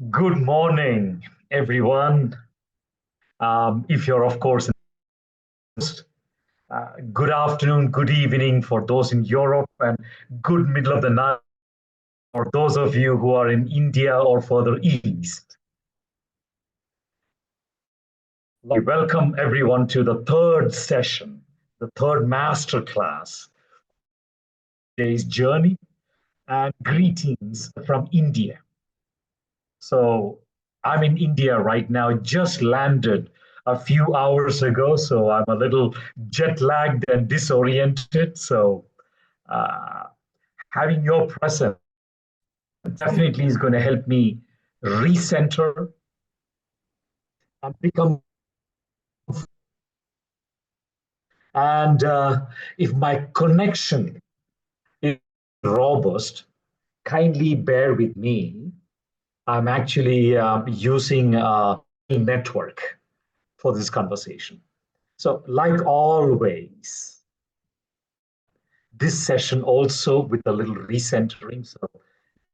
Good morning, everyone. If you're, of course, good afternoon, good evening for those in Europe, and good middle of the night for those of you who are in India or further east. We welcome everyone to the third session, the third master class, today's journey, and greetings from India. So I'm in India right now, just landed a few hours ago, so I'm a little jet lagged and disoriented. So uh, having your presence definitely is going to help me recenter and become. And if my connection is robust, kindly bear with me. I'm actually using a network for this conversation. So, like always, this session also with a little recentering. So,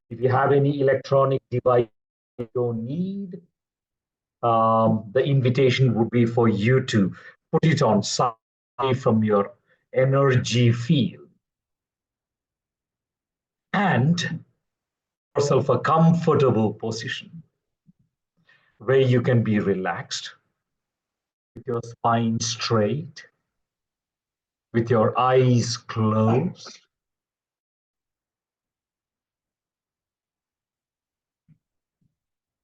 if you have any electronic device you don't need, the invitation would be for you to put it on side from your energy field and yourself a comfortable position where you can be relaxed with your spine straight, with your eyes closed,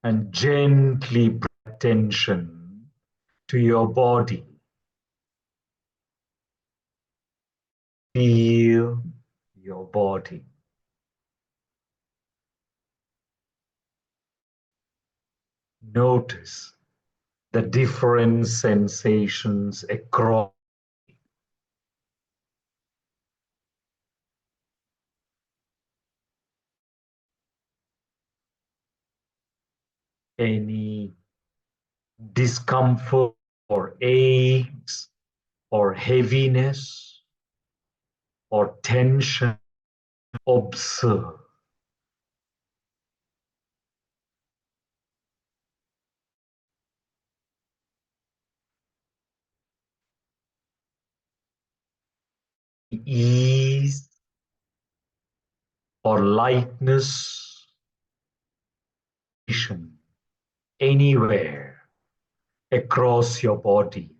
and gently bring attention to your body. Feel your body. Notice the different sensations across any discomfort or aches or heaviness or tension. Observe. Ease or lightness anywhere across your body.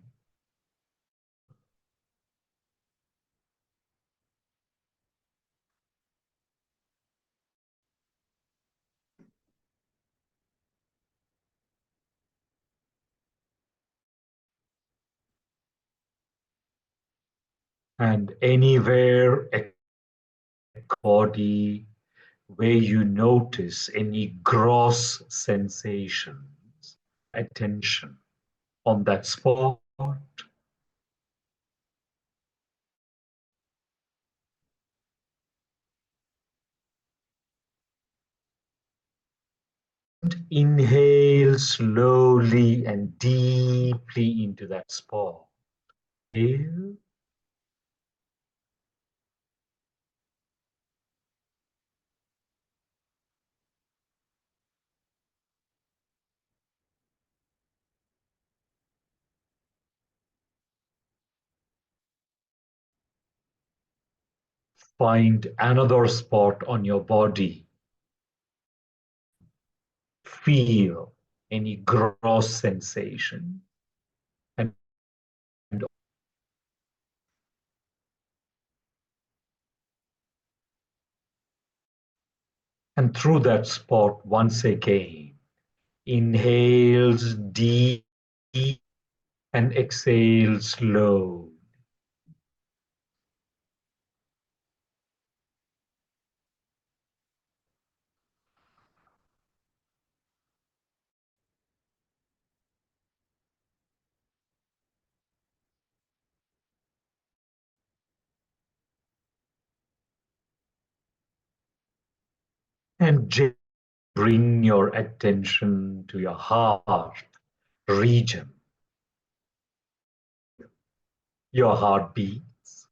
And anywhere across the body where you notice any gross sensations, attention on that spot. And inhale slowly and deeply into that spot. Inhale. Find another spot on your body. Feel any gross sensation. And, and through that spot once again. Inhales deep and exhale slow. And gently bring your attention to your heart region, your heartbeats.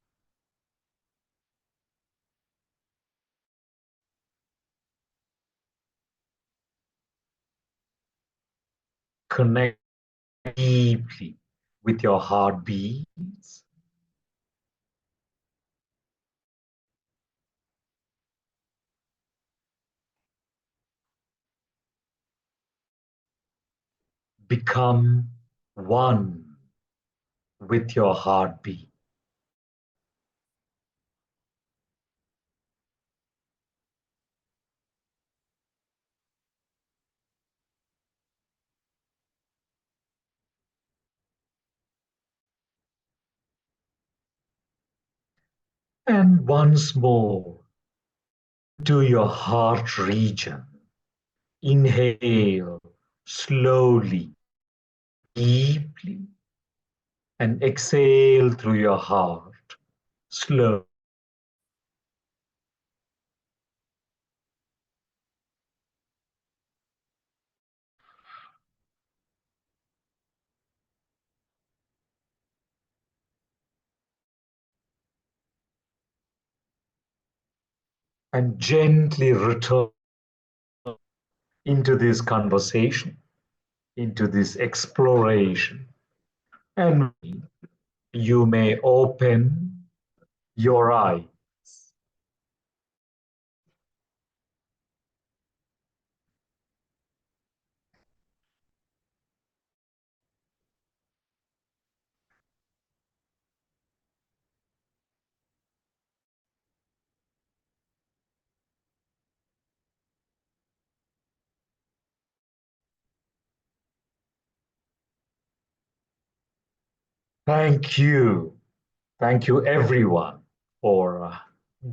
connect deeply with your heartbeats. Become one with your heartbeat. And once more to your heart region. Inhale slowly, deeply, and exhale through your heart. Slow. And gently return into this conversation, into this exploration. And you may open your eye. Thank you. Thank you, everyone, for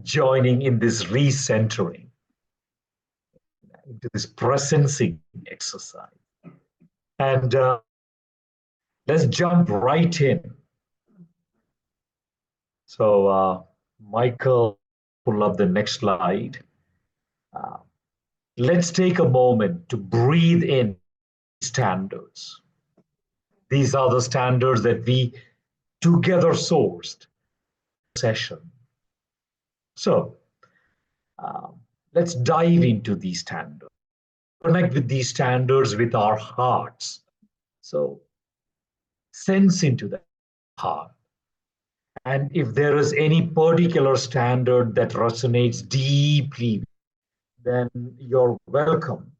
joining in this recentering, into this presencing exercise. And let's jump right in. So, Michael, pull up the next slide. Uh, let's take a moment to breathe in standards. These are the standards that we together sourced session. So, um, let's dive into these standards. Connect with these standards with our hearts. So, sense into the heart. And if there is any particular standard that resonates deeply, then you're welcome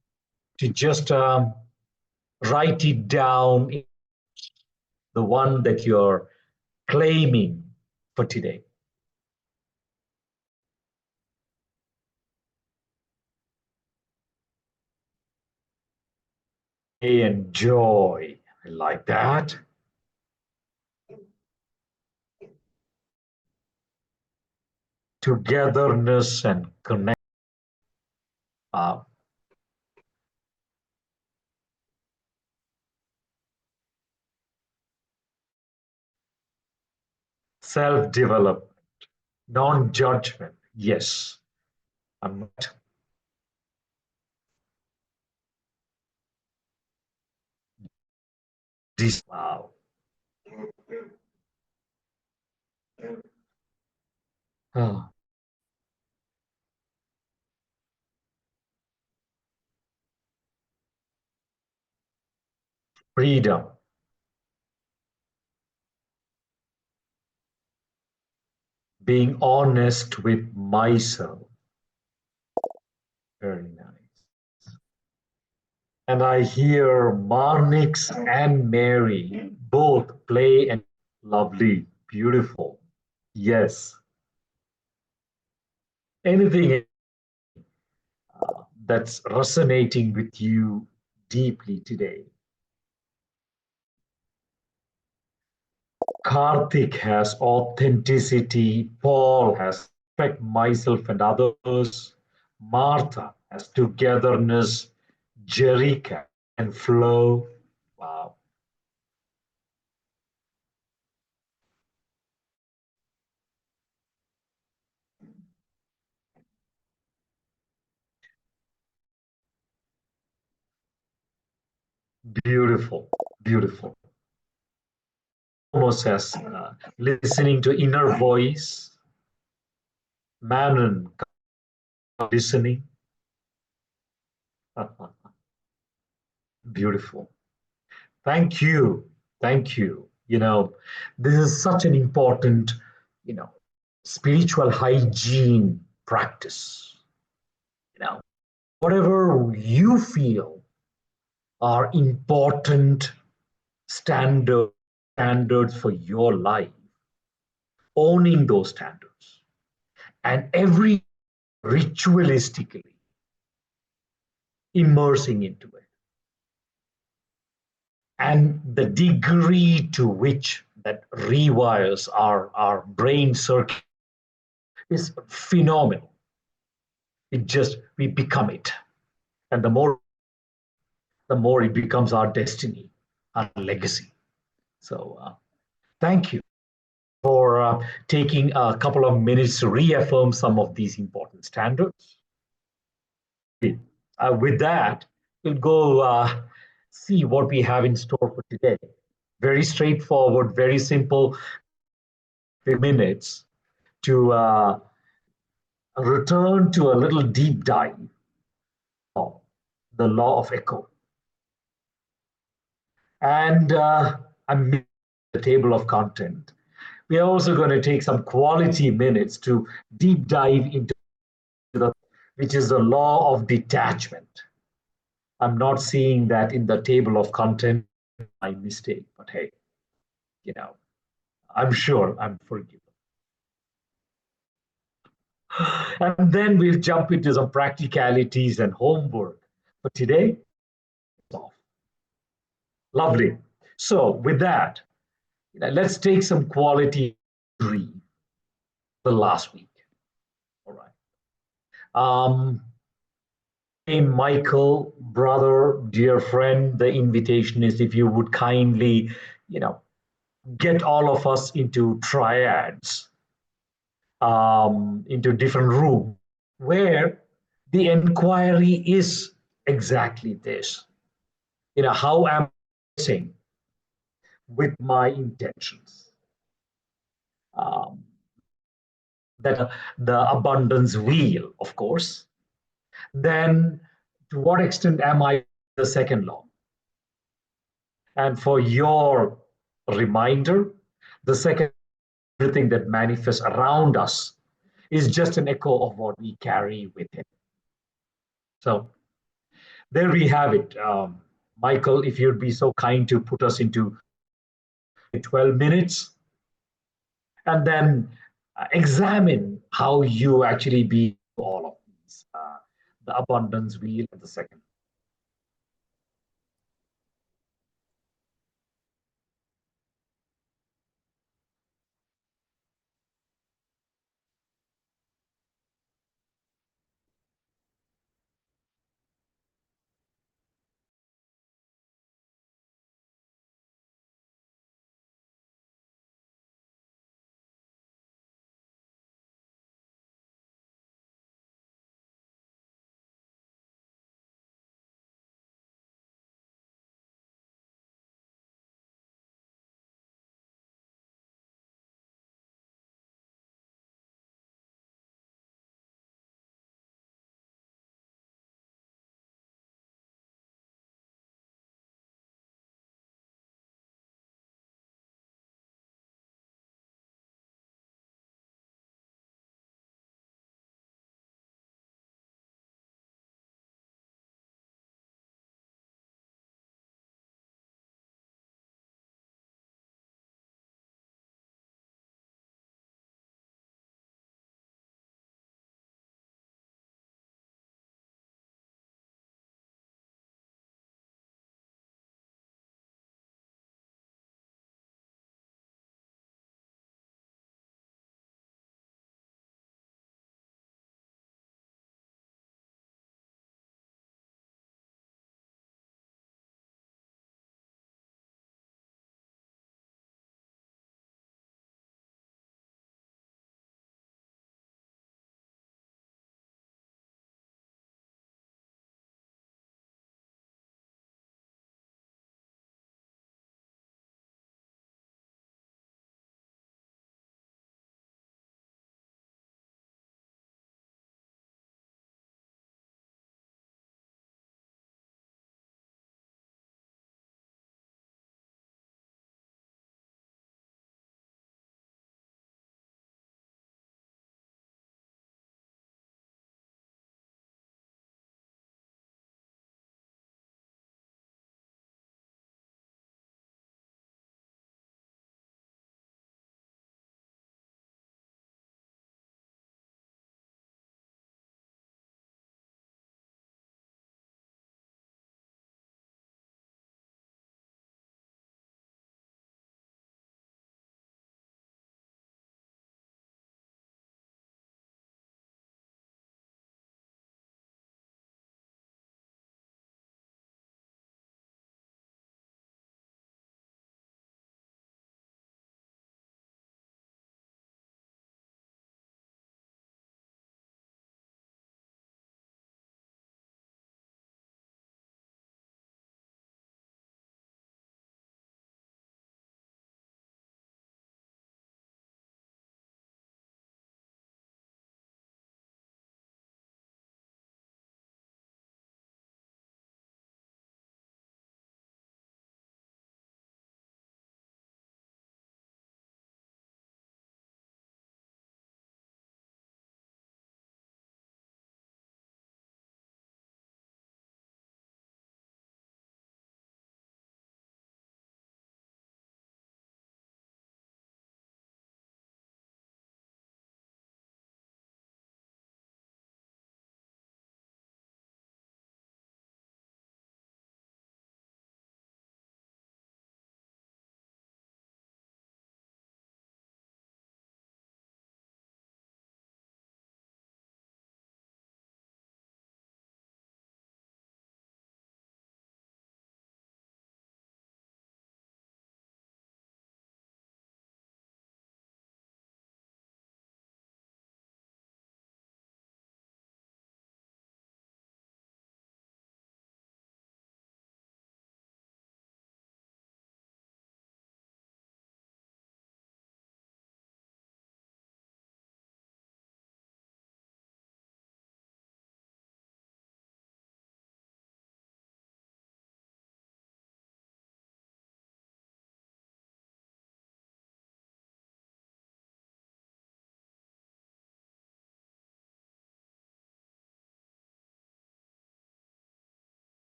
to just write it down, the one that you're claiming for today. And joy. I like that. Togetherness and connect. Uh, Self-development, non-judgment. Yes, I'm not. This. Wow. Ah, freedom, being honest with myself. Very nice. And I hear Marnix and Mary both play and lovely, beautiful. Yes. Anything that's resonating with you deeply today. Karthik has authenticity. Paul has respect myself and others. Martha has togetherness. Jerica and flow. Wow. Beautiful. Beautiful. Almost as listening to inner voice. Manon listening. Beautiful. Thank you. Thank you. This is such an important, you know, spiritual hygiene practice. Whatever you feel are important standards for your life, owning those standards, and every ritualistically immersing into it. And the degree to which that rewires our brain circuit is phenomenal. We become it. And the more it becomes our destiny, our legacy. So thank you for taking a couple of minutes to reaffirm some of these important standards. With that, we'll go see what we have in store for today. Very straightforward, very simple, few minutes to return to a little deep dive of the law of echo. And I'm the table of content. We are also going to take some quality minutes to deep dive into which is the law of detachment. I'm not seeing that in the table of content, my mistake, but hey, you know, I'm sure I'm forgiven. And then we'll jump into some practicalities and homework. But today, off. Lovely. So with that, let's take some quality brief the last week. All right. Hey, Michael, brother, dear friend, the invitation is if you would kindly, you know, get all of us into triads, into different rooms where the inquiry is exactly this. How am I saying with my intentions? Um, that the abundance wheel, of course. Then, to what extent am I the second law? And for your reminder, the second, everything that manifests around us is just an echo of what we carry within. So there we have it. Michael, if you'd be so kind to put us into 12 minutes and then examine how you actually be all of these, the abundance wheel and the second.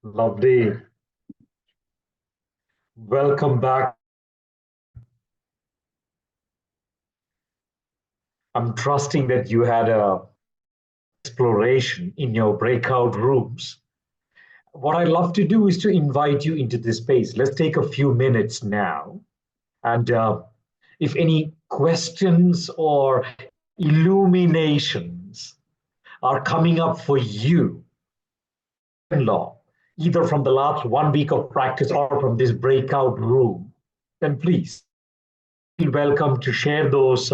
Lovely. Welcome back. I'm trusting that you had a exploration in your breakout rooms. What I'd love to do is to invite you into this space. Let's take a few minutes now. And if any questions or illuminations are coming up for you, law, either from the last 1 week of practice or from this breakout room, then please feel welcome to share those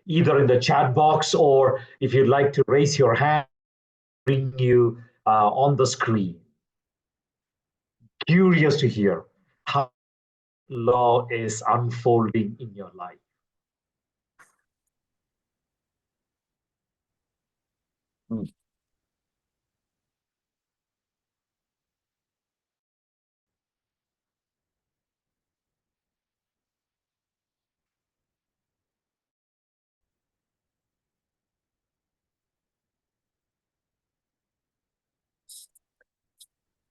either in the chat box or if you'd like to raise your hand, bring you on the screen. Curious to hear how law is unfolding in your life.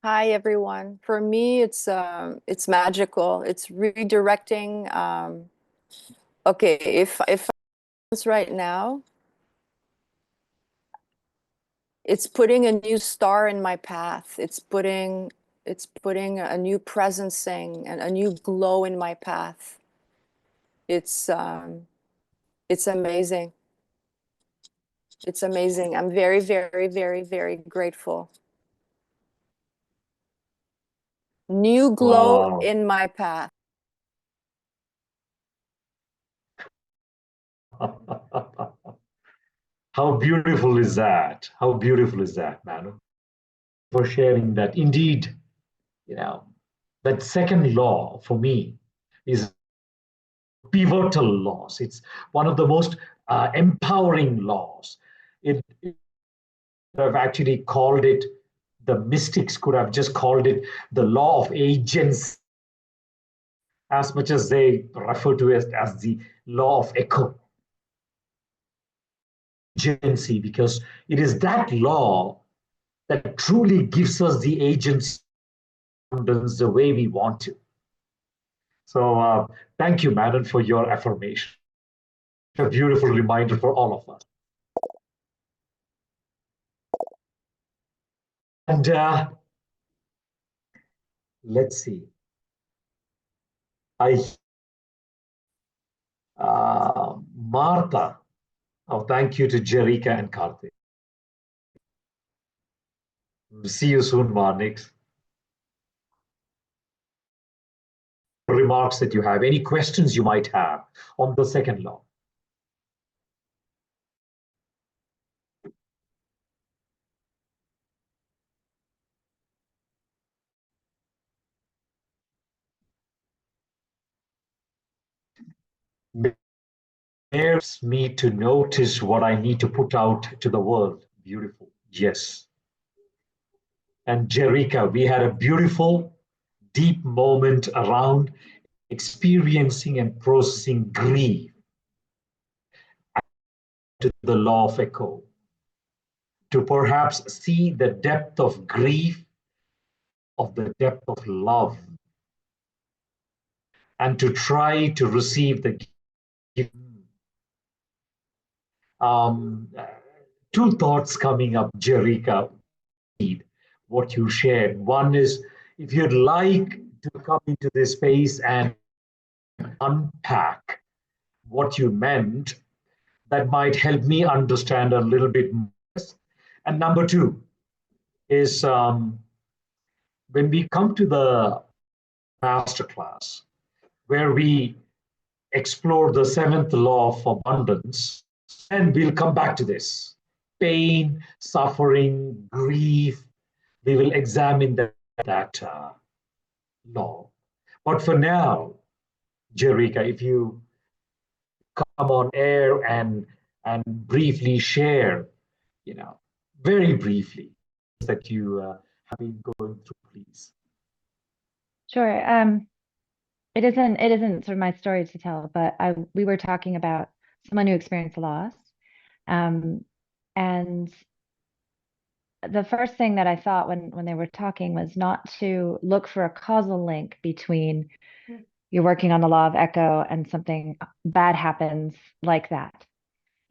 Hi, everyone. For me, it's magical. It's redirecting. Okay, if it's right now, it's putting a new star in my path. It's putting a new presencing and a new glow in my path. It's amazing. It's amazing. I'm very, very, very, very grateful. New glow Wow. in my path. How beautiful is that? How beautiful is that, Manu? For sharing that. Indeed, that second law for me is pivotal laws. It's one of the most empowering laws. It have actually called it, the mystics could have just called it the law of agency, as much as they refer to it as the law of echo. Agency, because it is that law that truly gives us the agency the way we want to. So thank you, Madam, for your affirmation. A beautiful reminder for all of us. And let's see. Martha. Oh, thank you to Jerika and Karthik. See you soon, Marnix. Remarks that you have, any questions you might have on the second law. Dares me to notice what I need to put out to the world. Beautiful. Yes. And Jerika, we had a beautiful, deep moment around experiencing and processing grief to the law of echo, to perhaps see the depth of grief, of the depth of love, and to try to receive the gift. Two thoughts coming up, Jerika, what you shared. One is, if you'd like to come into this space and unpack what you meant, that might help me understand a little bit more. And number two is when we come to the masterclass, where we explore the seventh law of abundance, and we'll come back to this pain, suffering, grief. We will examine that law. But for now, Jerika, if you come on air and briefly share, very briefly, that you have been going through, please. Sure. It isn't sort of my story to tell, but we were talking about someone who experienced loss, and the first thing that I thought when they were talking was not to look for a causal link between you're working on the law of echo and something bad happens like that.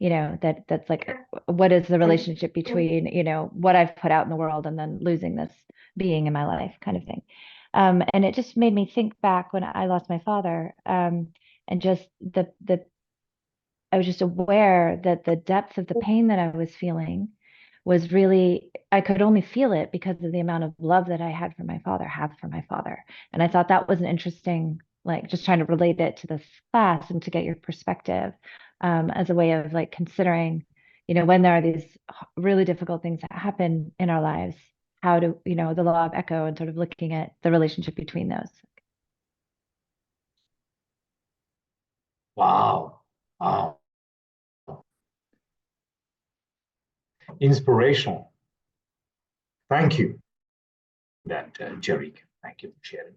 That's like, what is the relationship between, what I've put out in the world and then losing this being in my life kind of thing. And it just made me think back when I lost my father, and just I was just aware that the depth of the pain that I was feeling was really, I could only feel it because of the amount of love that I had for my father, have for my father. And I thought that was an interesting, like, just trying to relate it to this class and to get your perspective, as a way of like considering, when there are these really difficult things that happen in our lives, how to, the law of echo and sort of looking at the relationship between those. Wow. Wow. Inspirational. Thank you, that Jerry. Thank you for sharing.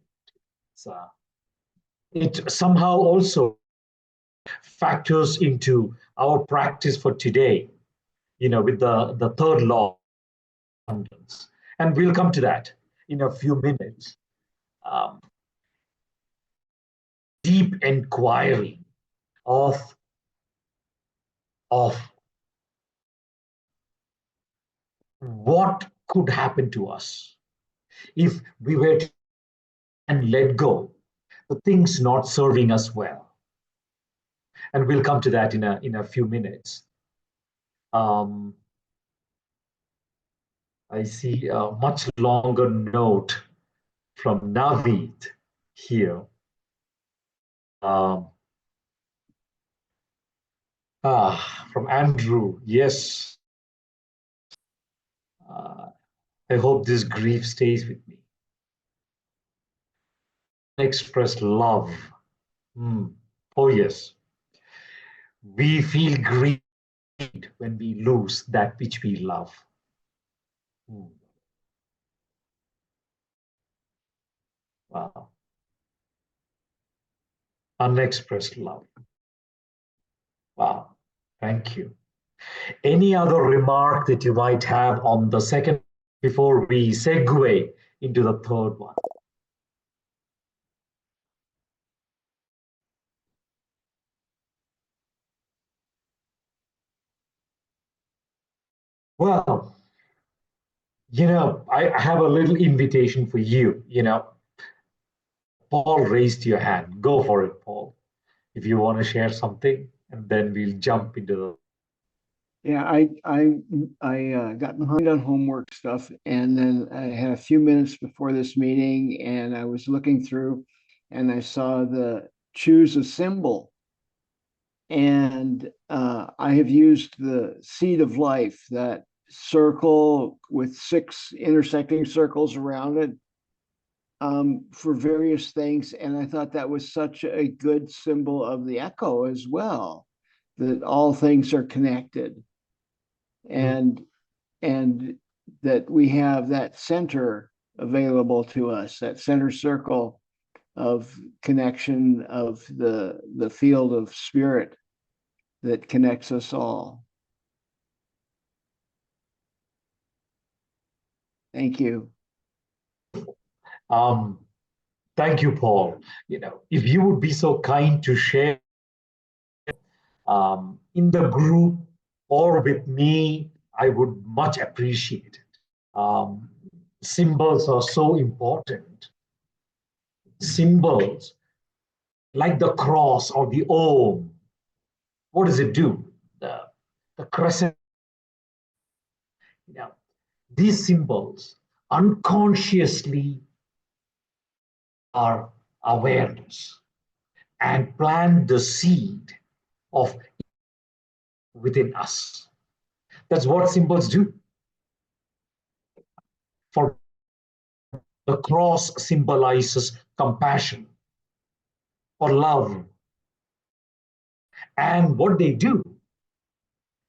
It somehow also factors into our practice for today, with the third law of abundance. And we'll come to that in a few minutes. Um, Deep inquiry of of what could happen to us if we were to and let go the things not serving us well. And we'll come to that in a few minutes. Um, I see a much longer note from Navid here. Um, from Andrew, yes. I hope this grief stays with me. Express love. Oh, yes. We feel grief when we lose that which we love. Wow. Unexpressed love. Wow. Thank you. Any other remark that you might have on the second before we segue into the third one? Well, I have a little invitation for you. Paul raised your hand. Go for it, Paul. If you want to share something, and then we'll jump into the. Yeah, I got behind on homework stuff, and then I had a few minutes before this meeting, and I was looking through, and I saw the choose a symbol, and I have used the seed of life, that circle with 6 intersecting circles around it, for various things, and I thought that was such a good symbol of the echo as well, that all things are connected. And that we have that center available to us, that center circle of connection of the field of spirit that connects us all. Thank you. Thank you, Paul. If you would be so kind to share in the group or with me, I would much appreciate it. Symbols are so important. Symbols like the cross or the Om, what does it do? The crescent. These symbols unconsciously are awareness and plant the seed of within us. That's what symbols do. For the cross symbolizes compassion or love. And what they do,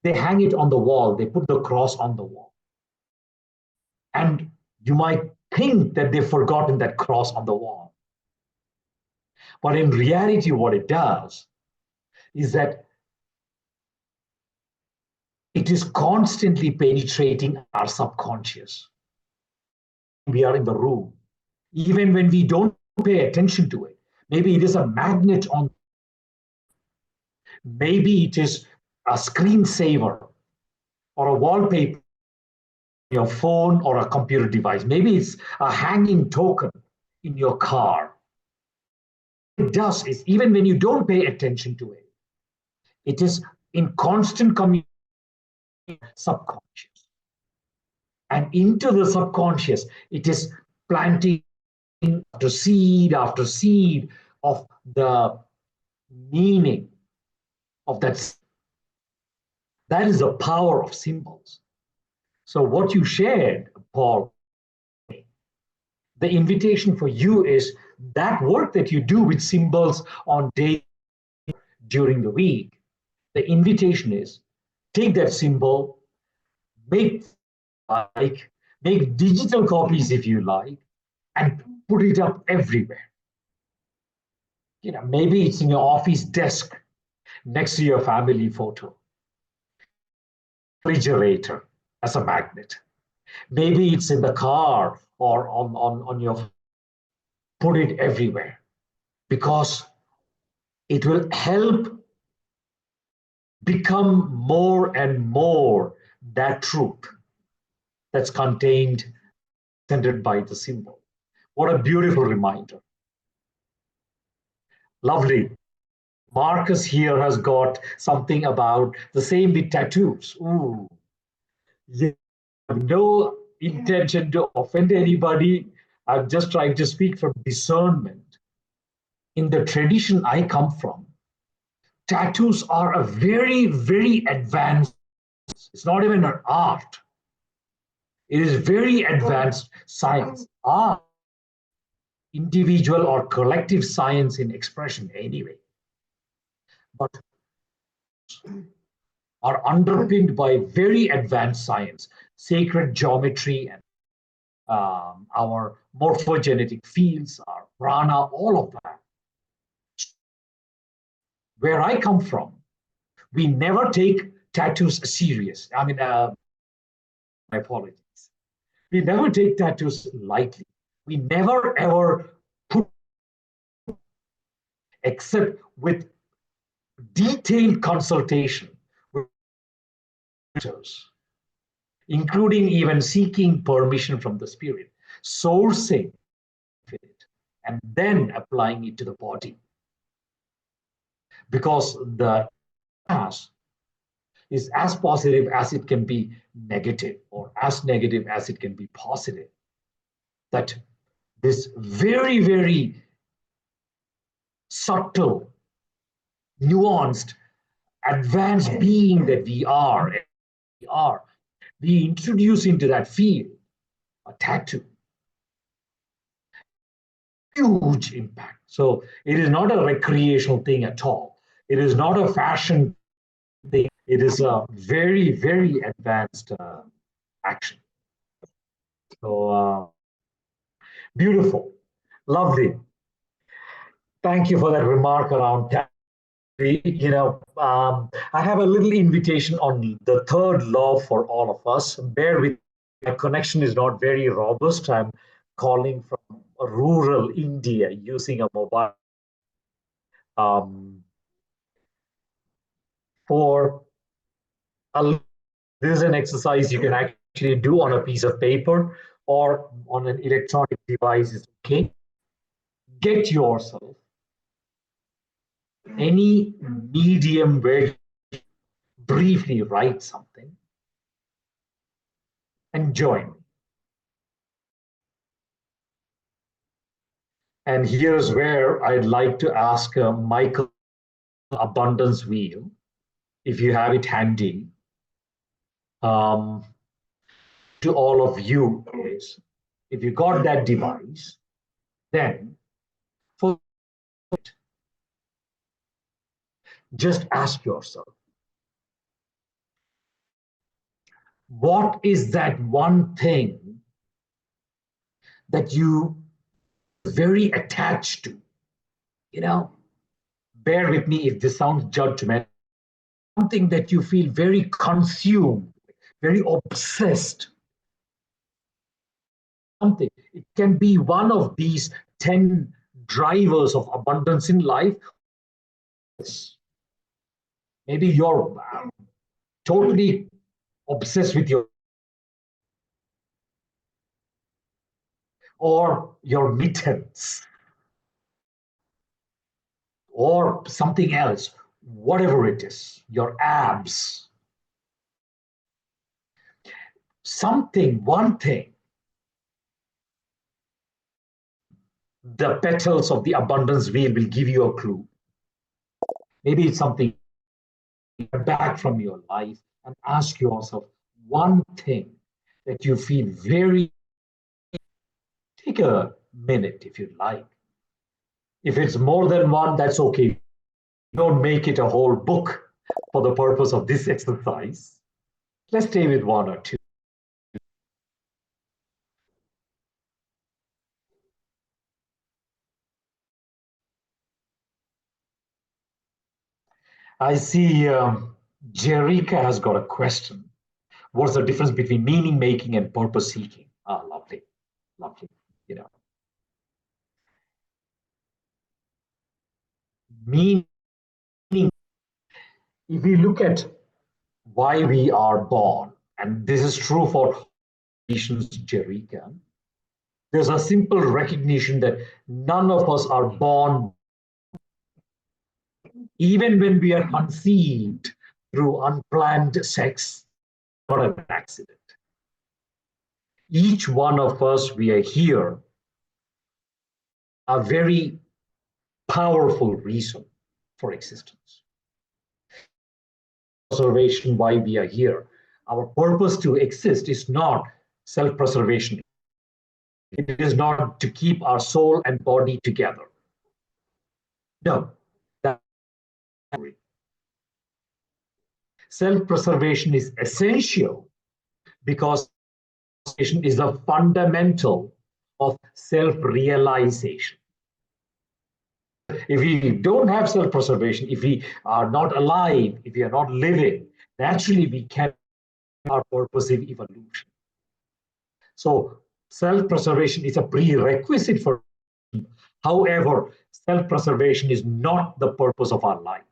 they hang it on the wall, they put the cross on the wall. And you might think that they've forgotten that cross on the wall. But in reality, what it does is that It is constantly penetrating our subconscious. We are in the room, even when we don't pay attention to it. Maybe it is a magnet on, maybe it is a screensaver or a wallpaper on your phone or a computer device. Maybe it's a hanging token in your car. What it does is, even when you don't pay attention to it, it is in constant communication with the subconscious. And into the subconscious, it is planting after seed of the meaning of that. That is the power of symbols. So what you shared, Paul, the invitation for you is that work that you do with symbols on day during the week. The invitation is take that symbol, make like make digital copies if you like, and put it up everywhere. Maybe it's in your office desk next to your family photo, refrigerator as a magnet. Maybe it's in the car or on your, put it everywhere, because it will help become more and more that truth that's contained, centered by the symbol. What a beautiful reminder. Lovely. Marcus here has got something about the same with tattoos. Ooh, yeah, no intention to offend anybody. I'm just trying to speak from discernment. In the tradition I come from, tattoos are a very, very advanced, it's not even an art. It is very advanced science. Art, individual or collective science in expression anyway, but are underpinned by very advanced science, sacred geometry, and our morphogenetic fields, our prana, all of that. Where I come from, we never take tattoos serious. I mean, my apologies. We never take tattoos lightly. We never ever put, except with detailed consultation with mentors, including even seeking permission from the spirit, sourcing it, and then applying it to the body. Because the past is as positive as it can be negative, or as negative as it can be positive. That this very, very subtle, nuanced, advanced being that we introduce into that field a tattoo. Huge impact. So it is not a recreational thing at all. It is not a fashion thing. It is a very, very advanced action. So beautiful, lovely. Thank you for that remark around tattoo. I have a little invitation on the third law for all of us. Bear with me. My connection is not very robust. I'm calling from rural India using a mobile. For this is an exercise you can actually do on a piece of paper or on an electronic device. Is okay. Get yourself any medium where you briefly write something and join me. And here's where I'd like to ask Michael, Abundance Wheel, if you have it handy, to all of you is, if you got that device, then for it, just ask yourself, what is that one thing that you are very attached to? Bear with me if this sounds judgmental. something that you feel very consumed, very obsessed. Something. It can be one of these 10 drivers of abundance in life. Maybe you're totally obsessed with your mittens or something else, whatever it is, your abs. Something, one thing, the petals of the abundance wheel will give you a clue. Maybe it's something back from your life and ask yourself one thing that you feel very. Take a minute if you'd like. If it's more than one, that's okay. Don't make it a whole book for the purpose of this exercise. Let's stay with one or two. I see Jerika has got a question. What's the difference between meaning making and purpose seeking? Ah, lovely, lovely. You know, meaning. If we look at why we are born, and this is true for nations, Jerika, there's a simple recognition that none of us are born, even when we are conceived through unplanned sex, not an accident. Each one of us, we are here, a very powerful reason for existence. Preservation, why we are here. Our purpose to exist is not self-preservation. It is not to keep our soul and body together. No, that's self-preservation is essential because preservation is a fundamental of self-realization. If we don't have self-preservation, if we are not alive, if we are not living, naturally we can our purposive evolution. So self-preservation is a prerequisite for. However, self-preservation is not the purpose of our life.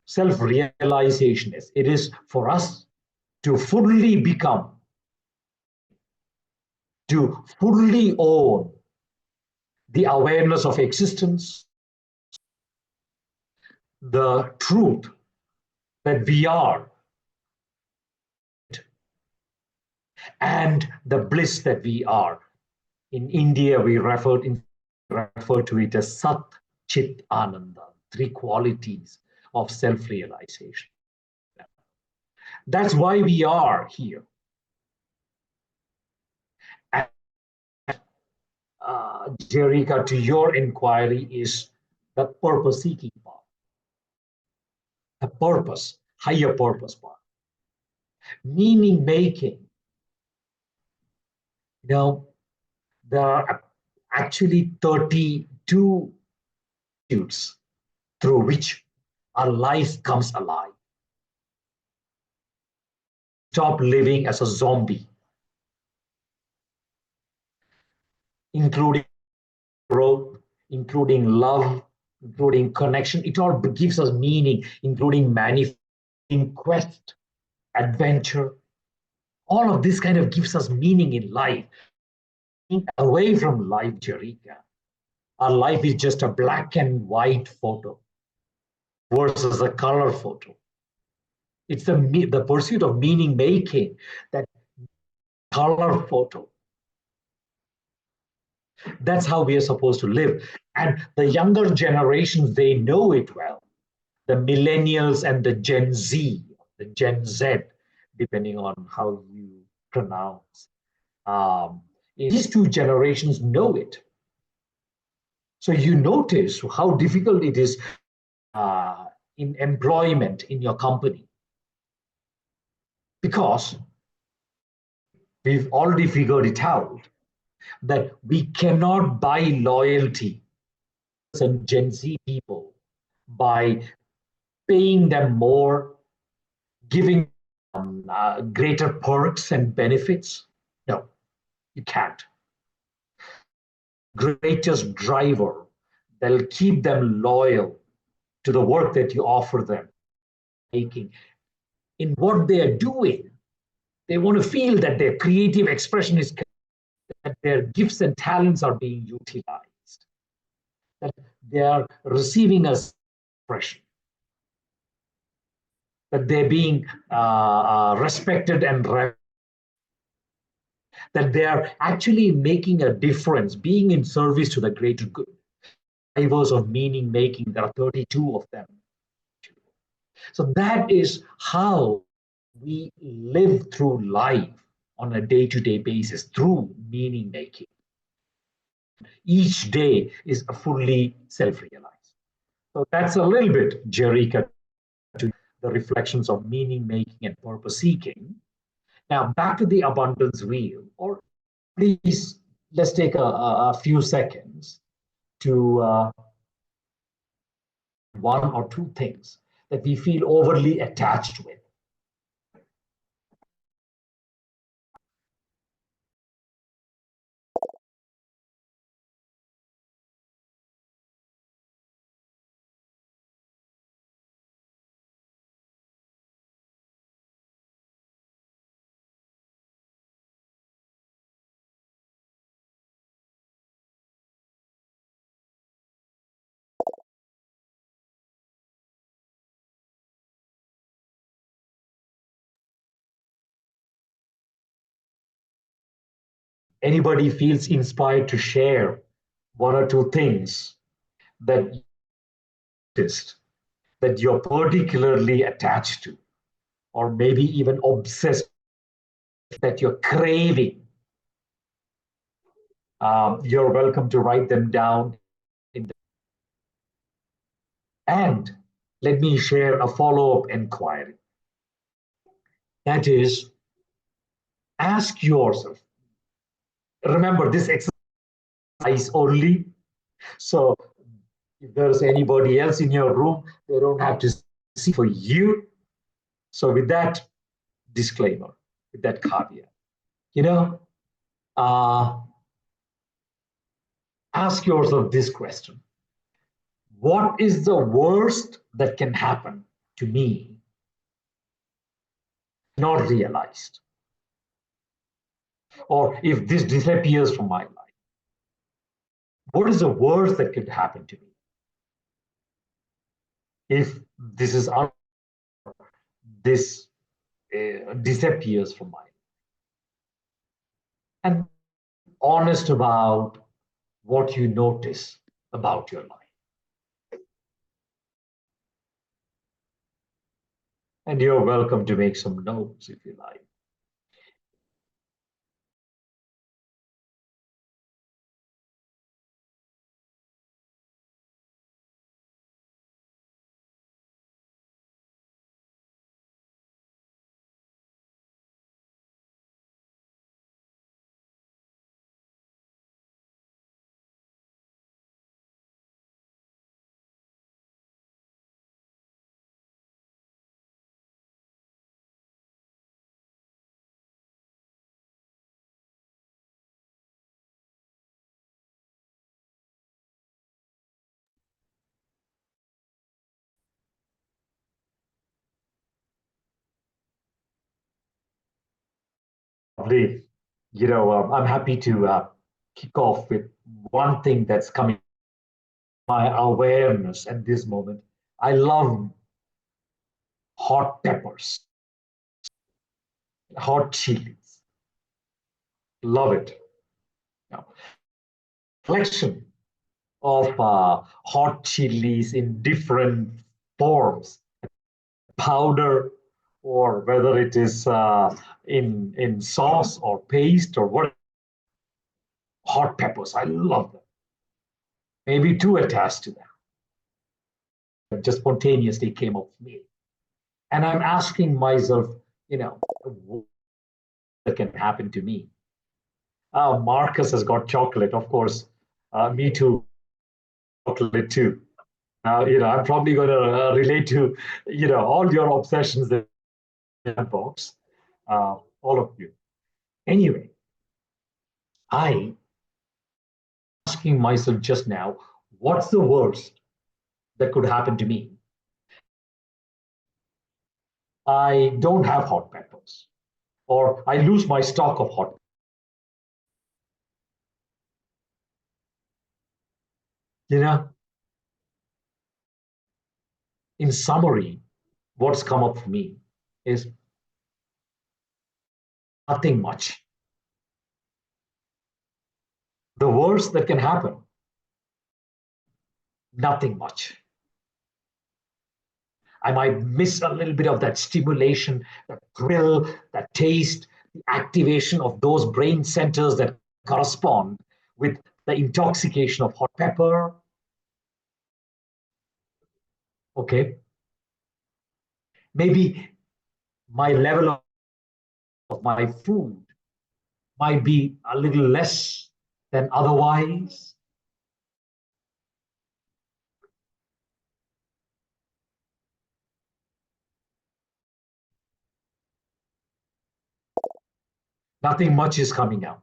Self-realization is. It is for us to fully become, to fully own the awareness of existence, the truth that we are, and the bliss that we are. In India, we refer to it as Sat, Chit, Ananda, three qualities of self-realization. That's why we are here. And, Jerika, to your inquiry is the purpose-seeking part, the purpose, higher purpose part, meaning-making. You know, there are actually 32 attitudes through which our life comes alive. Stop living as a zombie, including growth, including love, including connection. It all gives us meaning, including manifesting, quest, adventure. All of this kind of gives us meaning in life. Away from life, Jerika, our life is just a black and white photo versus a color photo. It's the pursuit of meaning making, that color photo. That's how we are supposed to live. And the younger generations, they know it well. The millennials and the Gen Z, depending on how you pronounce. These two generations know it. So you notice how difficult it is in employment in your company. Because we've already figured it out that we cannot buy loyalty and Gen Z people by paying them more, giving greater perks and benefits? No, you can't. Greatest driver that'll keep them loyal to the work that you offer them, making in what they are doing. They want to feel that their creative expression is, that their gifts and talents are being utilized, that they are receiving a expression, that they're being respected and that they are actually making a difference, being in service to the greater good. Drivers of meaning making, there are 32 of them. So that is how we live through life on a day-to-day basis, through meaning making. Each day is fully self-realized. So that's a little bit, Jerika, to the reflections of meaning making and purpose seeking. Now back to the abundance wheel, or please let's take a few seconds to one or two things that we feel overly attached with. Anybody feels inspired to share one or two things that you noticed, that you're particularly attached to, or maybe even obsessed, that you're craving? You're welcome to write them down. And let me share a follow-up inquiry. That is, ask yourself, remember this exercise only, so if there's anybody else in your room, they don't have to see for you. So with that disclaimer, with that caveat, ask yourself this question: what is the worst that can happen to me not realized? Or if this disappears from my life, what is the worst that could happen to me if this is this disappears from my life? And honest about what you notice about your life. And you're welcome to make some notes if you like. Lovely. I'm happy to kick off with one thing that's coming to my awareness at this moment. I love hot peppers, hot chilies. Love it. Now, collection of hot chilies in different forms, powder, or whether it is in sauce or paste or what. Hot peppers, I love them. Maybe too attached to them. It just spontaneously came up with me. And I'm asking myself, what can happen to me? Marcus has got chocolate, of course. Me too, chocolate too. I'm probably going to relate to, all your obsessions in that box, all of you. Anyway, I asking myself just now, what's the worst that could happen to me? I don't have hot peppers, or I lose my stock of hot. You know, in summary, what's come up for me is nothing much. The worst that can happen, nothing much. I might miss a little bit of that stimulation, that thrill, that taste, the activation of those brain centers that correspond with the intoxication of hot pepper. Okay. Maybe my level of my food might be a little less than otherwise. Nothing much is coming out.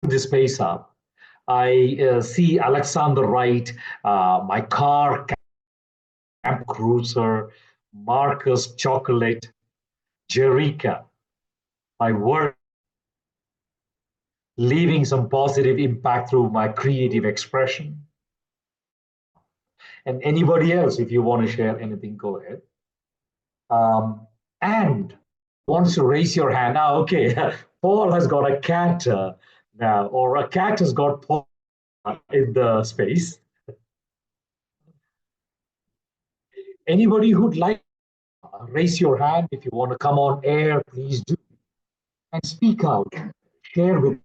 This space up. I see Alexander Wright, my car, Camp Cruiser, Marcus Chocolate, Jerica, my work, leaving some positive impact through my creative expression. And anybody else, if you want to share anything, go ahead. And wants to raise your hand. Now, okay, Paul has got a cat now, or a cat has got Paul in the space. Anybody who'd like raise your hand if you want to come on air, please do and speak out. Share with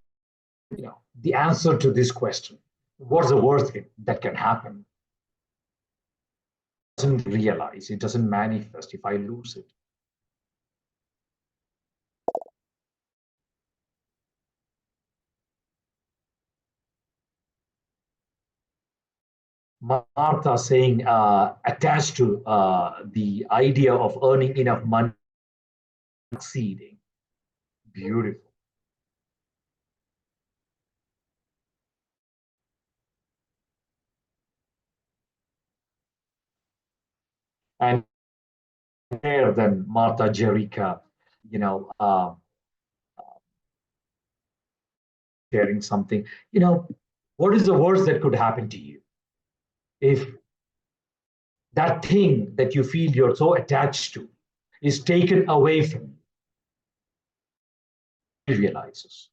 the answer to this question. What's the worst thing that can happen? It doesn't realize, it doesn't manifest if I lose it. Martha saying attached to the idea of earning enough money, succeeding. Beautiful. And there then Martha Jerica, sharing something. What is the worst that could happen to you if that thing that you feel you're so attached to is taken away from you? Realizes.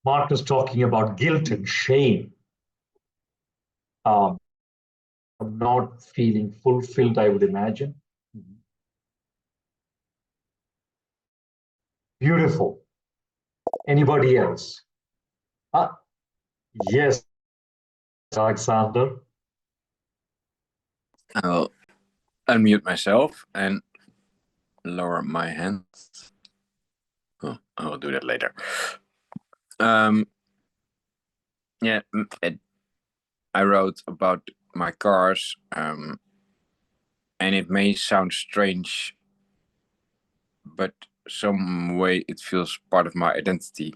Mark is talking about guilt and shame. Not feeling fulfilled, I would imagine. Beautiful. Anybody else? Yes, Alexander. I'll unmute myself and lower my hand. Oh, I'll do that later. Yeah, I wrote about my cars, and it may sound strange, but some way it feels part of my identity,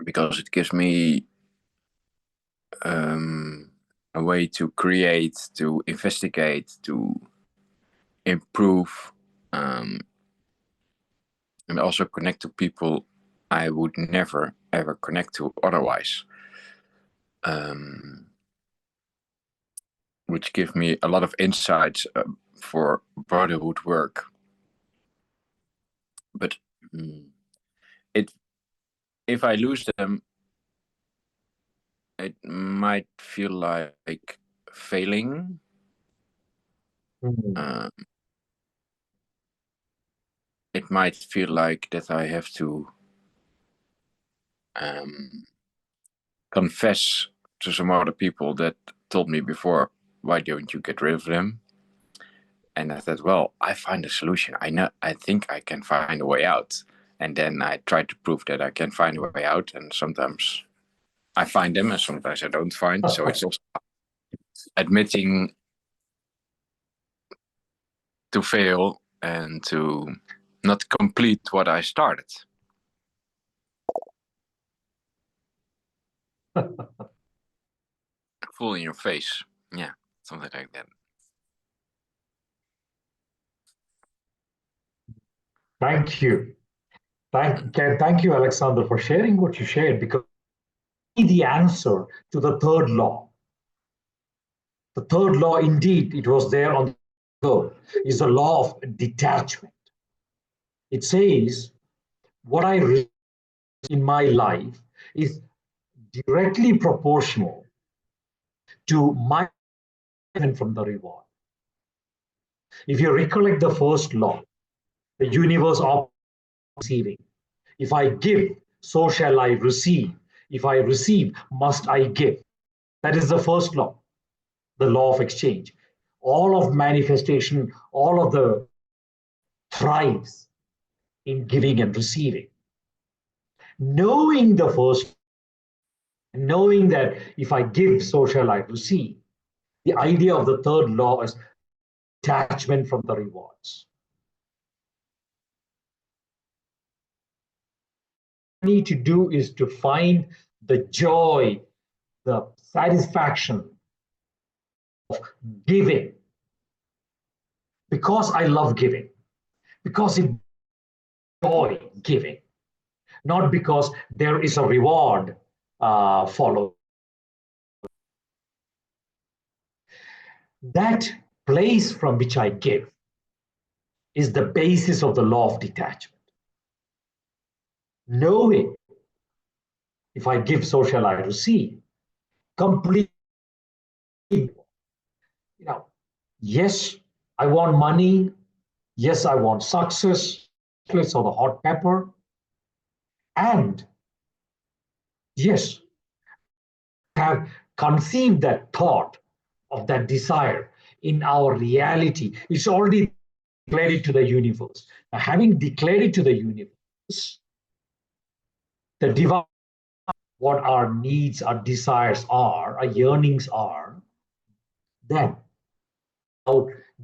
because it gives me a way to create, to investigate, to improve, and also connect to people I would never ever connect to otherwise, which give me a lot of insights for brotherhood work. But if I lose them, it might feel like failing. It might feel like that I have to confess to some other people that told me before, why don't you get rid of them? And I thought, well, I find a solution. I think I can find a way out. And then I try to prove that I can find a way out. And sometimes I find them and sometimes I don't find. So it's also admitting to fail and to not complete what I started. Full in your face. Yeah, something like that. Thank you. Thank you, Alexander, for sharing what you shared, because the answer to the third law. The third law, indeed, it was there on the go, is the law of detachment. It says, what I receive in my life is directly proportional to my from the reward. If you recollect the first law, the universe of receiving. If I give, so shall I receive. If I receive, must I give. That is the first law, the law of exchange. All of manifestation, all of the thrives in giving and receiving. Knowing the first, knowing that if I give, so shall I receive. The idea of the third law is detachment from the rewards. What I need to do is to find the joy, the satisfaction of giving, because I love giving, because it joy giving, not because there is a reward followed. That place from which I give is the basis of the law of detachment. Knowing if I give, so shall I receive. Complete, yes, I want money. Yes, I want success, or the hot pepper. And yes, have conceived that thought of that desire in our reality. It's already declared it to the universe. Now, having declared it to the universe, the divine, what our needs, our desires are, our yearnings are, then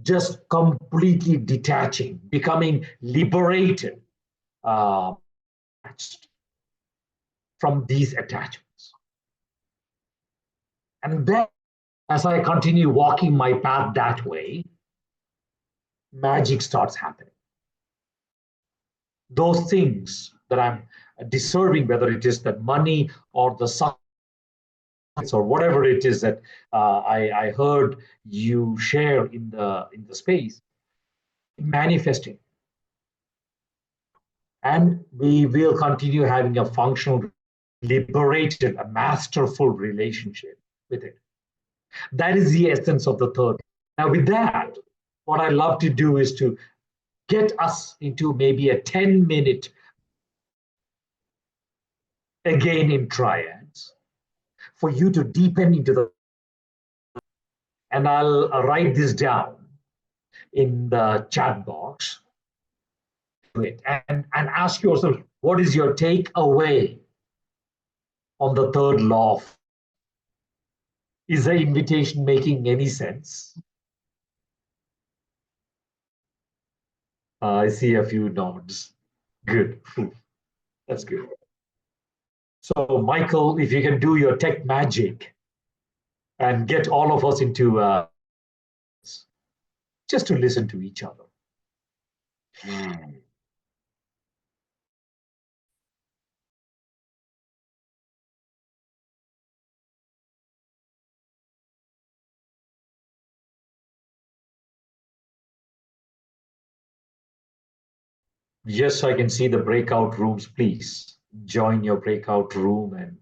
just completely detaching, becoming liberated from these attachments. And then, as I continue walking my path that way, magic starts happening. Those things that I'm deserving, whether it is that money or the success or whatever it is that I heard you share in the space, manifesting. And we will continue having a functional, liberated, a masterful relationship with it. That is the essence of the third. Now, with that, what I love to do is to get us into maybe a 10-minute, again in triads, for you to deepen into the, and I'll write this down in the chat box, and ask yourself, what is your takeaway on the third law? Is the invitation making any sense? I see a few nods. Good. That's good. So, Michael, if you can do your tech magic and get all of us into just to listen to each other. Yes, I can see the breakout rooms. Please join your breakout room and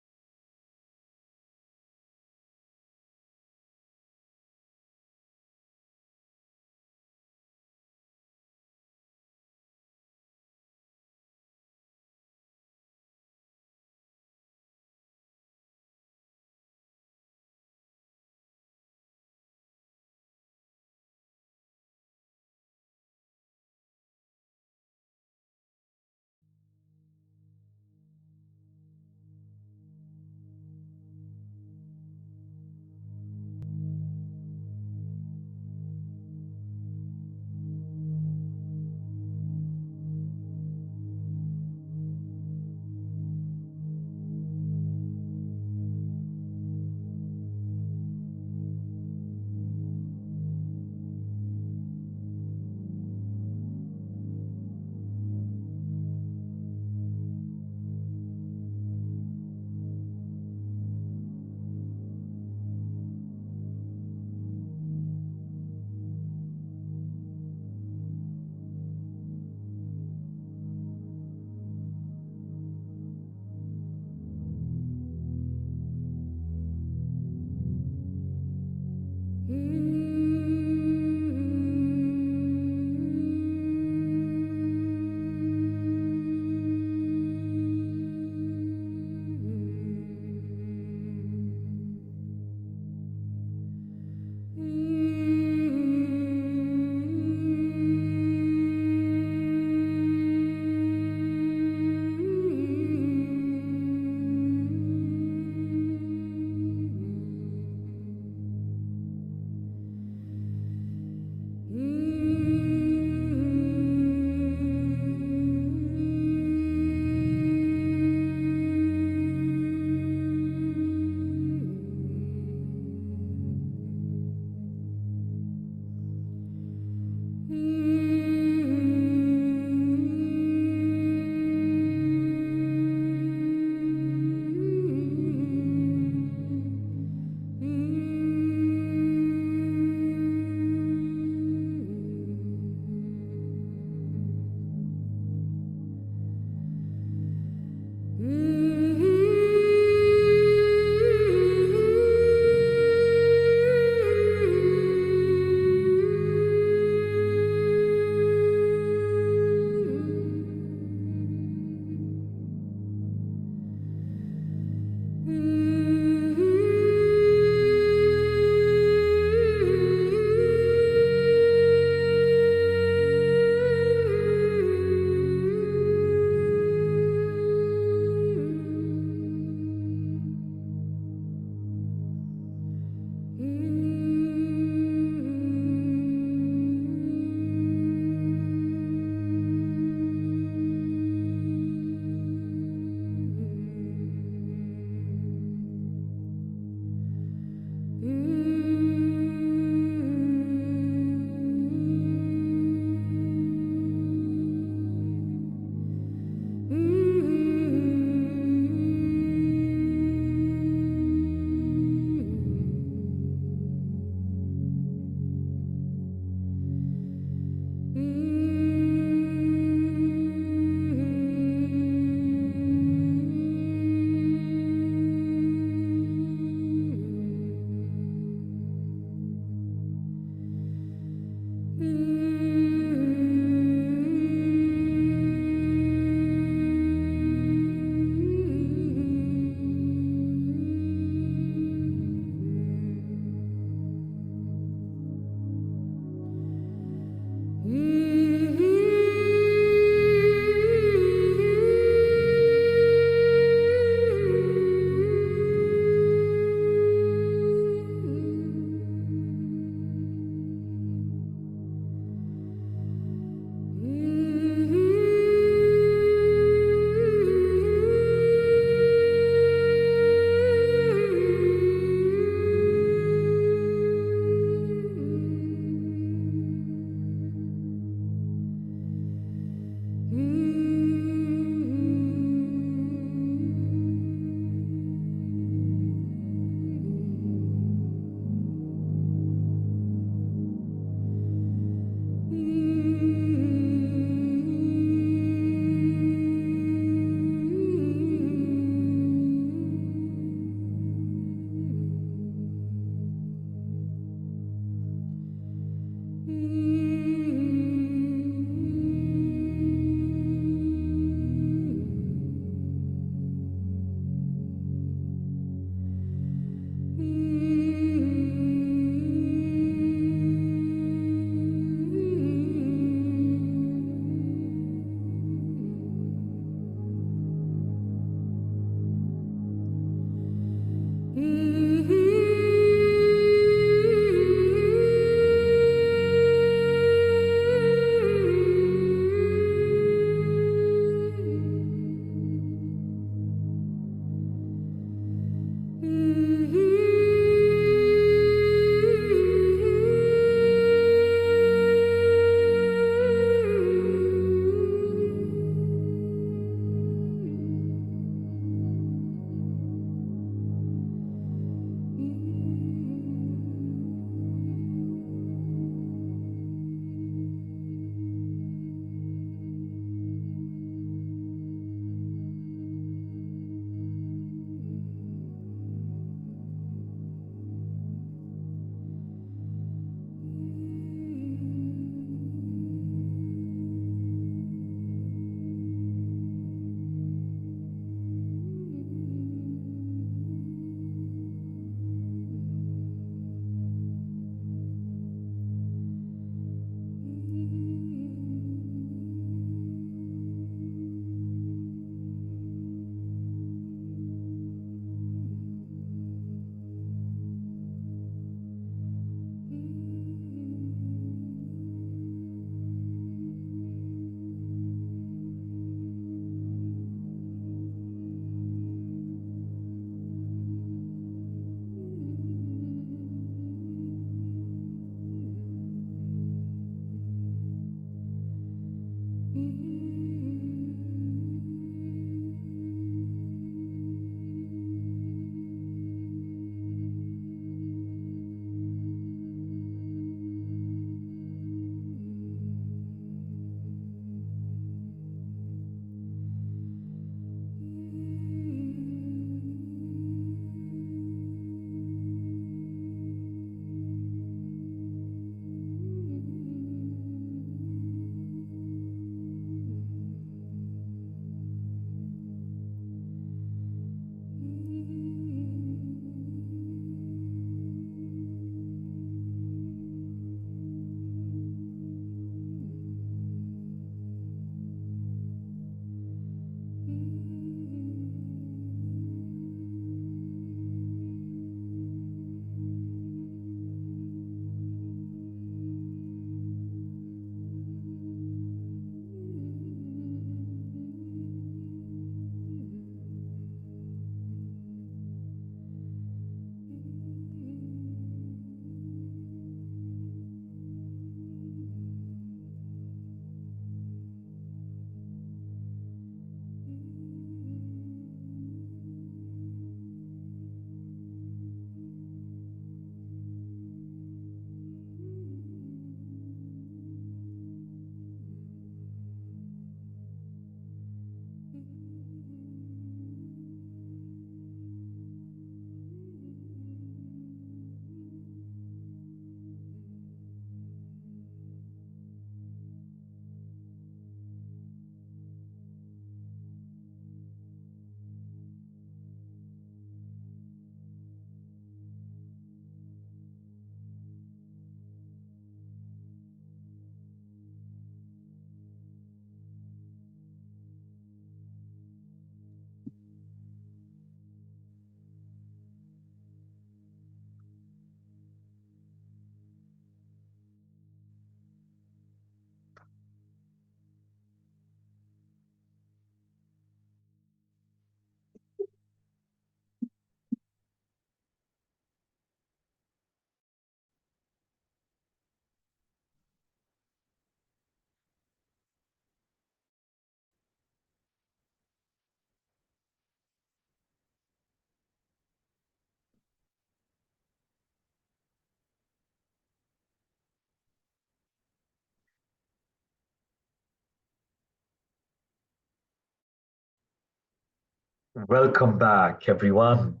Welcome back, everyone.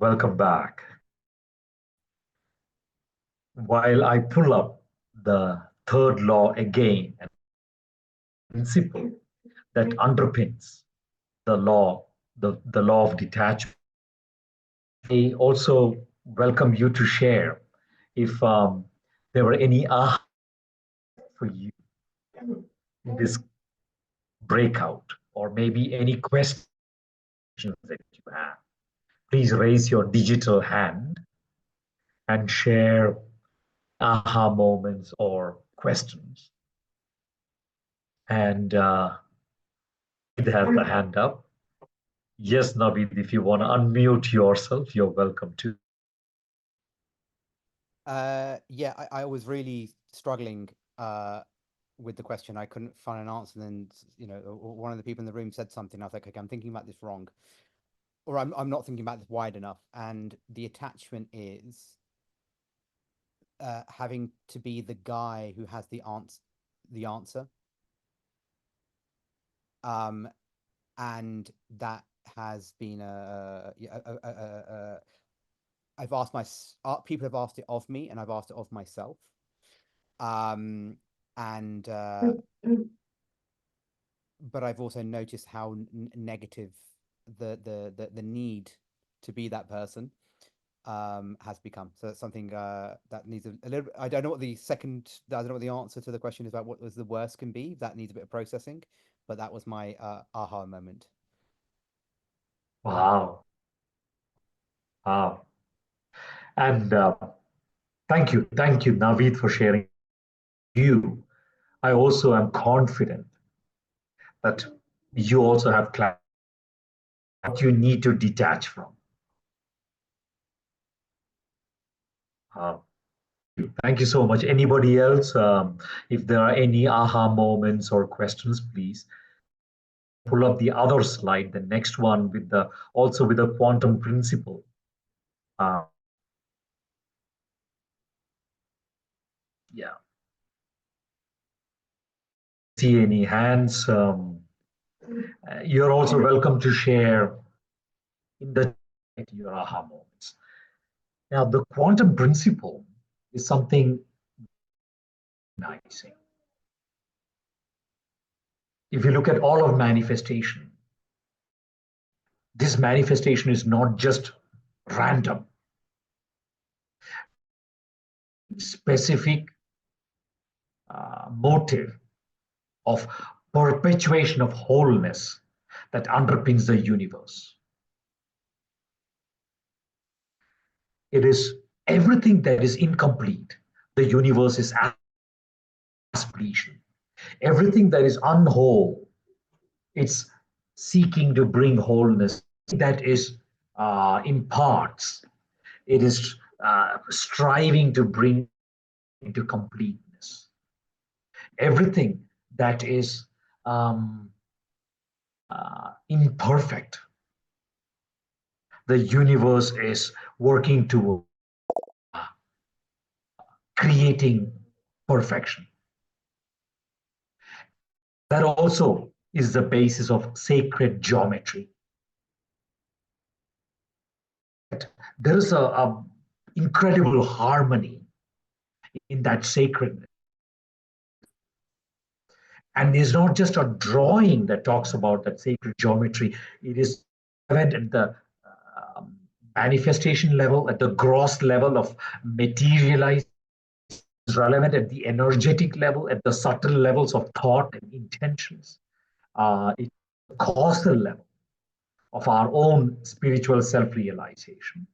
Welcome back. While I pull up the third law again, a principle that underpins the law of detachment, I also welcome you to share if there were any aha for you in this breakout, or maybe any questions that you have. Please raise your digital hand and share aha moments or questions. And Naveed has the hand up. Yes, Naveed, if you want to unmute yourself, you're welcome to. Yeah, I was really struggling with the question. I couldn't find an answer. Then, you know, one of the people in the room said something. I was like, okay, I'm thinking about this wrong, or I'm not thinking about this wide enough. And the attachment is having to be the guy who has the answer. And that has been I've asked people have asked it of me, and I've asked it of myself. But I've also noticed how negative the need to be that person has become. So that's something that needs a little bit. I don't know what the answer to the question is about what was the worst can be. That needs a bit of processing, but that was my aha moment. Wow. Wow. And thank you, Naveed, for sharing. You, I also am confident that you also have clarity what you need to detach from. Thank you so much. Anybody else? If there are any aha moments or questions, please pull up the other slide, the next one with the also with the quantum principle. Yeah. See any hands? You're also welcome to share in the your aha moments. Now, the quantum principle is something nice. If you look at all of manifestation, this manifestation is not just random. Specific motive of perpetuation of wholeness that underpins the universe. It is everything that is incomplete. The universe is completion. Everything that is unwhole, it's seeking to bring wholeness. That is in parts. It is striving to bring into completeness. Everything that is imperfect, the universe is working toward creating perfection. That also is the basis of sacred geometry. There is a incredible harmony in that sacredness. And it's not just a drawing that talks about that sacred geometry. It is relevant at the manifestation level, at the gross level of materialized. It's relevant at the energetic level, at the subtle levels of thought and intentions. It's the causal level of our own spiritual self-realization.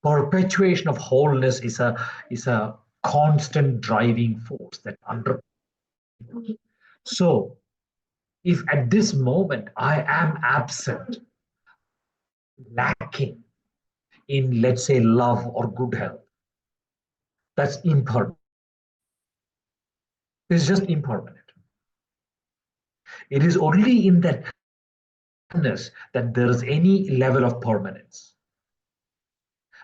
Perpetuation of wholeness is a constant driving force that underpins. So, if at this moment I am absent, lacking in, let's say, love or good health, that's impermanent. It's just impermanent. It is only in that that there is any level of permanence.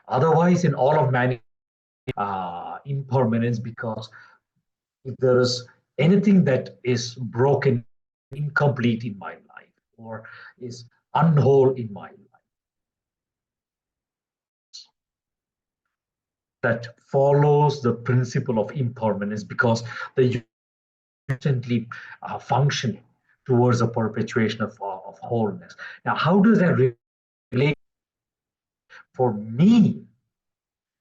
Otherwise, in all of man, impermanence, because if there is anything that is broken, incomplete in my life, or is unwhole in my life, that follows the principle of impermanence, because the constantly functioning towards a perpetuation of wholeness. Now, how does that relate? For me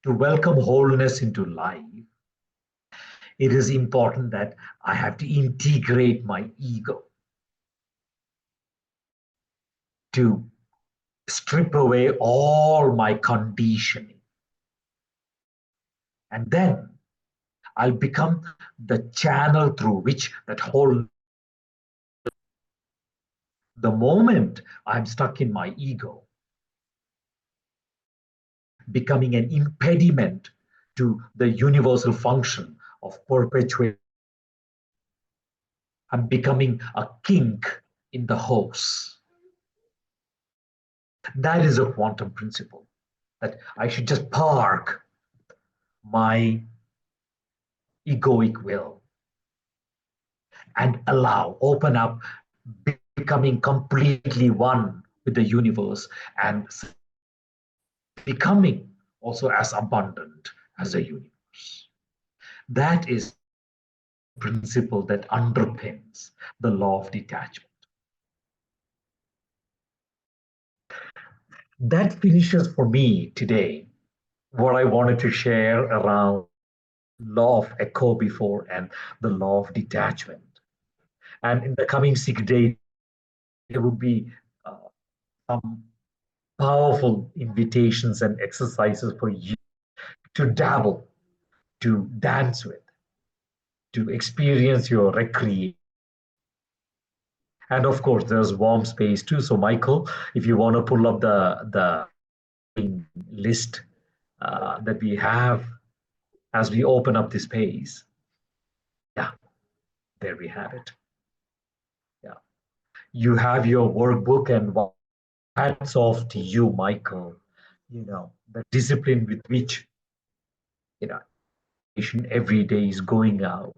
to welcome wholeness into life, it is important that I have to integrate my ego, to strip away all my conditioning. And then I'll become the channel through which that whole, the moment I'm stuck in my ego, becoming an impediment to the universal function of perpetuation, I'm becoming a kink in the hose. That is a quantum principle, that I should just park my egoic will and allow, open up, becoming completely one with the universe and becoming also as abundant as the universe. That is the principle that underpins the law of detachment. That finishes for me today what I wanted to share around law of echo before and the law of detachment. And in the coming 6 days, there will be some powerful invitations and exercises for you to dabble, to dance with, to experience your recreation. And of course, there's warm space too. So, Michael, if you want to pull up the list that we have as we open up the space, yeah, there we have it. Yeah, you have your workbook, and hats off to you, Michael. You know, the discipline with which, you know, every day is going out,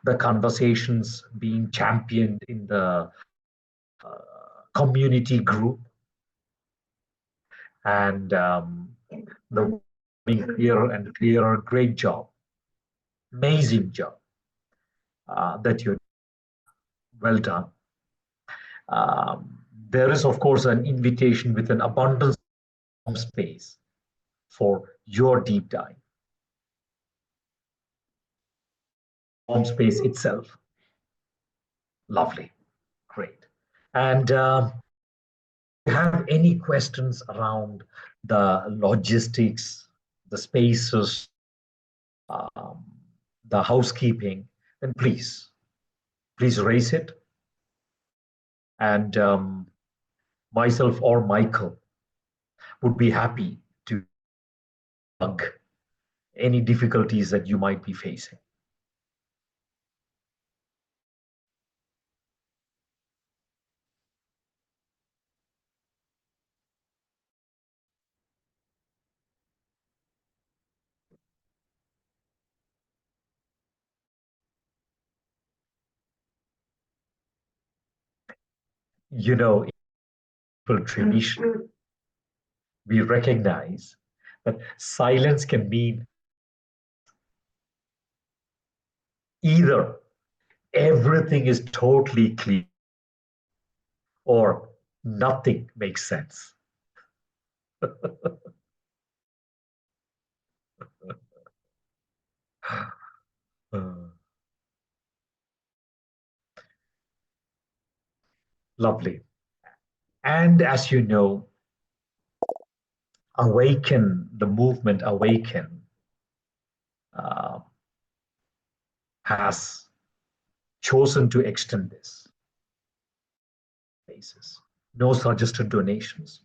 the conversations being championed in the community group, and the being clearer and clearer. Great job, amazing job that you're well done. There is, of course, an invitation with an abundance of space for your deep dive. Home space itself. Lovely, great. And if you have any questions around the logistics, the spaces, the housekeeping, then please raise it. And myself or Michael would be happy to plug any difficulties that you might be facing. You know, in spiritual tradition, we recognize that silence can mean either everything is totally clear or nothing makes sense. Lovely. And as you know, Awaken, the movement Awaken, has chosen to extend this basis. No suggested donations,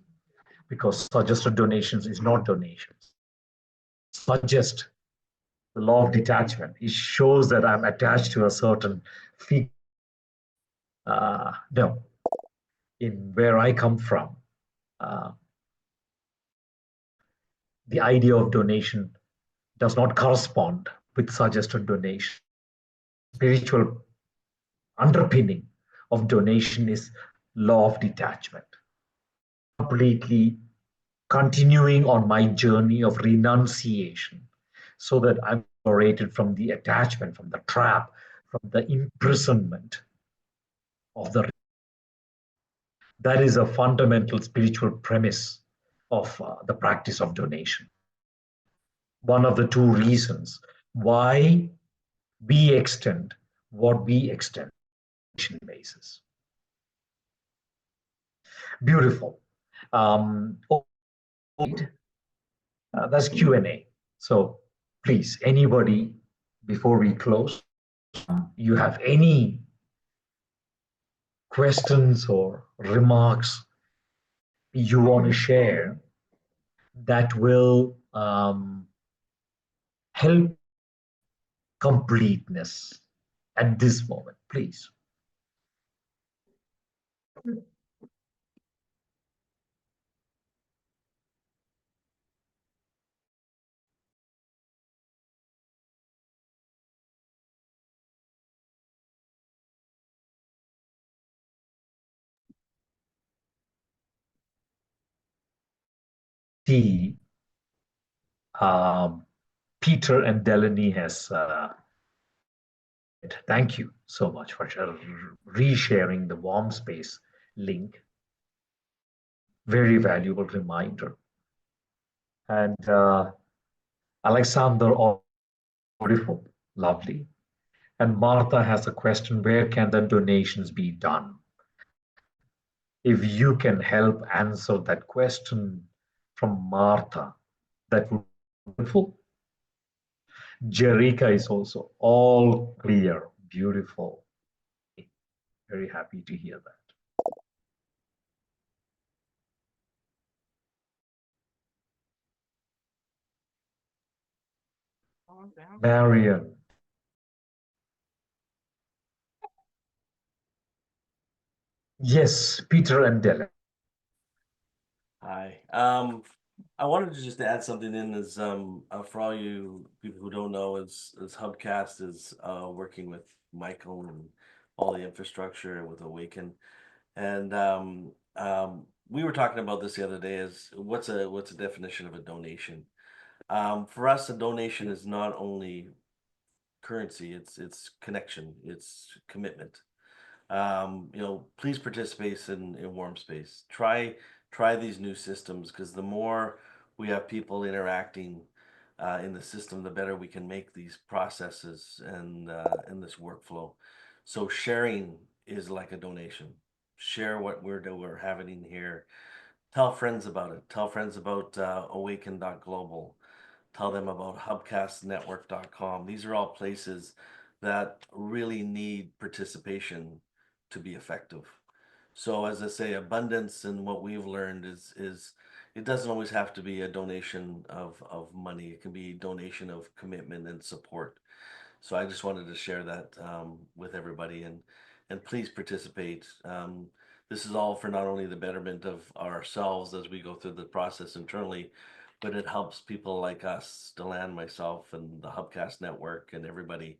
because suggested donations is not donations. Suggest the law of detachment. It shows that I'm attached to a certain figure. No, in where I come from, the idea of donation does not correspond with suggested donation. Spiritual underpinning of donation is law of detachment, completely continuing on my journey of renunciation so that I'm liberated from the attachment, from the trap, from the imprisonment of the. That is a fundamental spiritual premise of the practice of donation. One of the two reasons why we extend what we extend on a donation basis. Beautiful. That's Q&A. So please, anybody, before we close, you have any questions or remarks you want to share that will help completeness at this moment, please. See, Peter and Delaney has thank you so much for resharing the warm space link. Very valuable reminder. And Alexander, all beautiful, lovely. And Martha has a question, where can the donations be done? If you can help answer that question from Martha, that would be wonderful. Jerika is also all clear, beautiful. Very happy to hear that. Marion. Yes, Peter and Dylan. Hi. I wanted to just add something in as for all you people who don't know, as Hubcast is working with Michael and all the infrastructure with Awaken, and we were talking about this the other day. Is what's a definition of a donation? For us, a donation is not only currency; it's connection, it's commitment. Please participate in warm space. Try these new systems, because the more we have people interacting in the system, the better we can make these processes and in this workflow. So sharing is like a donation. Share what we're having here. Tell friends about it. Tell friends about AWAKEN.Global. Tell them about hubcastnetwork.com. These are all places that really need participation to be effective. So as I say, abundance, and what we've learned is it doesn't always have to be a donation of money. It can be donation of commitment and support. So I just wanted to share that with everybody, and please participate. This is all for not only the betterment of ourselves as we go through the process internally, but it helps people like us, Delan, myself, and the Hubcast network, and everybody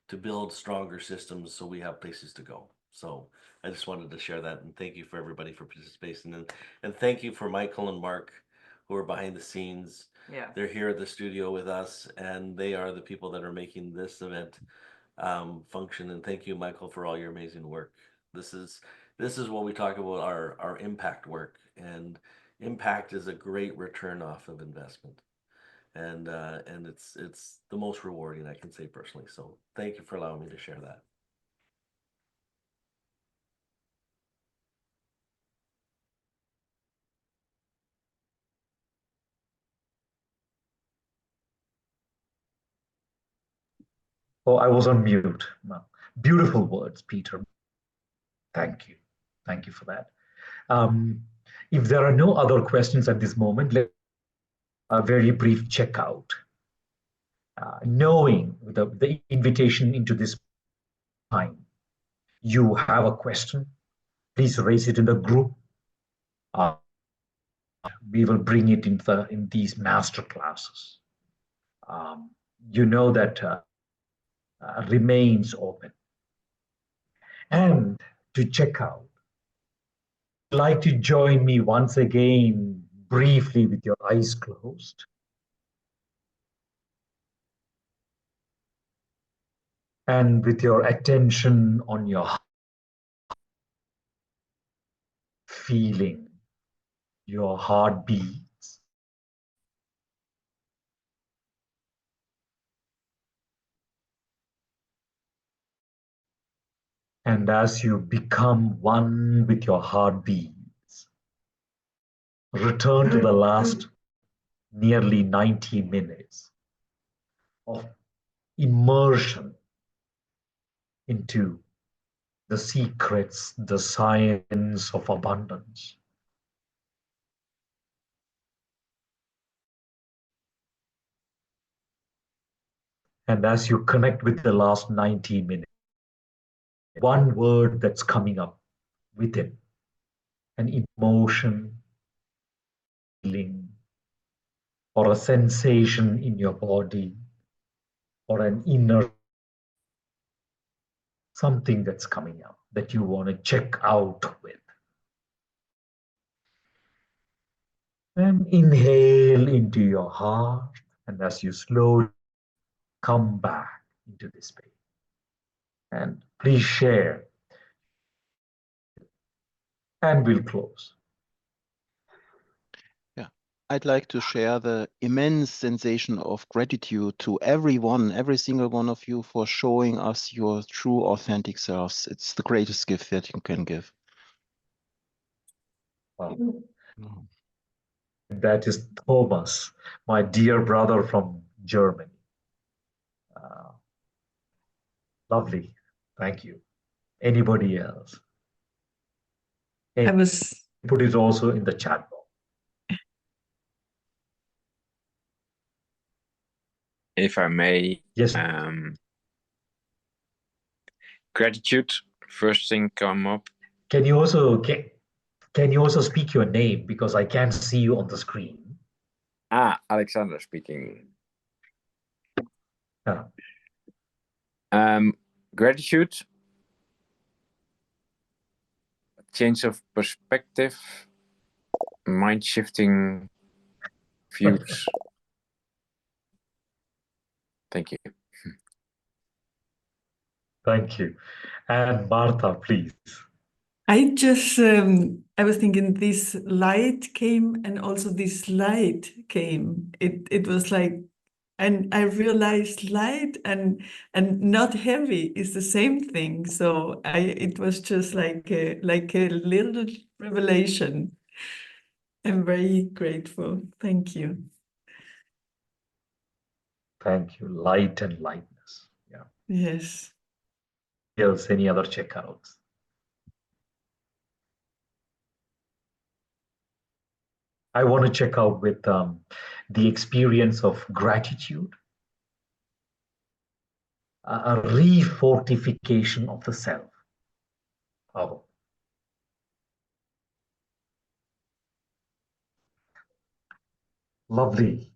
to build stronger systems so we have places to go. So I just wanted to share that, and thank you for everybody for participating, and thank you for Michael and Mark, who are behind the scenes. Yeah. They're here at the studio with us, and they are the people that are making this event function. And thank you, Michael, for all your amazing work. This is what we talk about, our impact work, and impact is a great return off of investment, and it's the most rewarding, I can say personally. So thank you for allowing me to share that. Oh, I was on mute. No. Beautiful words, Peter. Thank you. Thank you for that. If there are no other questions at this moment, let's a very brief checkout. Knowing the invitation into this time, you have a question, please raise it in the group. We will bring it in these master classes. You know that remains open. And to check out, like to join me once again, briefly with your eyes closed? And with your attention on your feeling, your heartbeats. And as you become one with your heartbeats, return to the last nearly 90 minutes of immersion into the secrets, the science of abundance. And as you connect with the last 90 minutes, one word that's coming up within, an emotion, feeling, or a sensation in your body, or an inner something that's coming up that you want to check out with. And inhale into your heart, and as you slowly come back into this space. And please share, and we'll close. Yeah, I'd like to share the immense sensation of gratitude to everyone, every single one of you, for showing us your true, authentic selves. It's the greatest gift that you can give. Wow. That is Thomas, my dear brother from Germany. Lovely. Thank you. Anybody else? I was Put it also in the chat box. If I may, Yes. gratitude, first thing come up. Can you also speak your name, because I can't see you on the screen? Alexander speaking. Yeah. Gratitude, change of perspective, mind shifting views. Thank you. Thank you. And Martha, please. I just I was thinking this light came and also this light came. It was like, and I realized light and not heavy is the same thing. So it was just like a little revelation. I'm very grateful. Thank you. Thank you. Light and lightness. Yeah. Yes. Else, any other checkouts? I want to check out with the experience of gratitude, a refortification of the self. Oh. Lovely.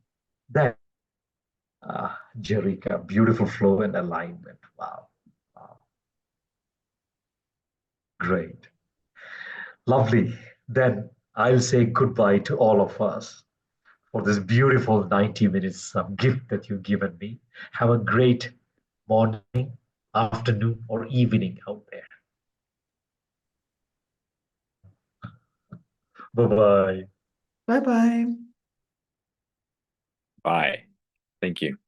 That, Jerika, beautiful flow and alignment. Wow. Wow. Great. Lovely. Then I'll say goodbye to all of us for this beautiful 90 minutes gift that you've given me. Have a great morning, afternoon, or evening out there. Bye-bye. Bye-bye. Bye. Thank you.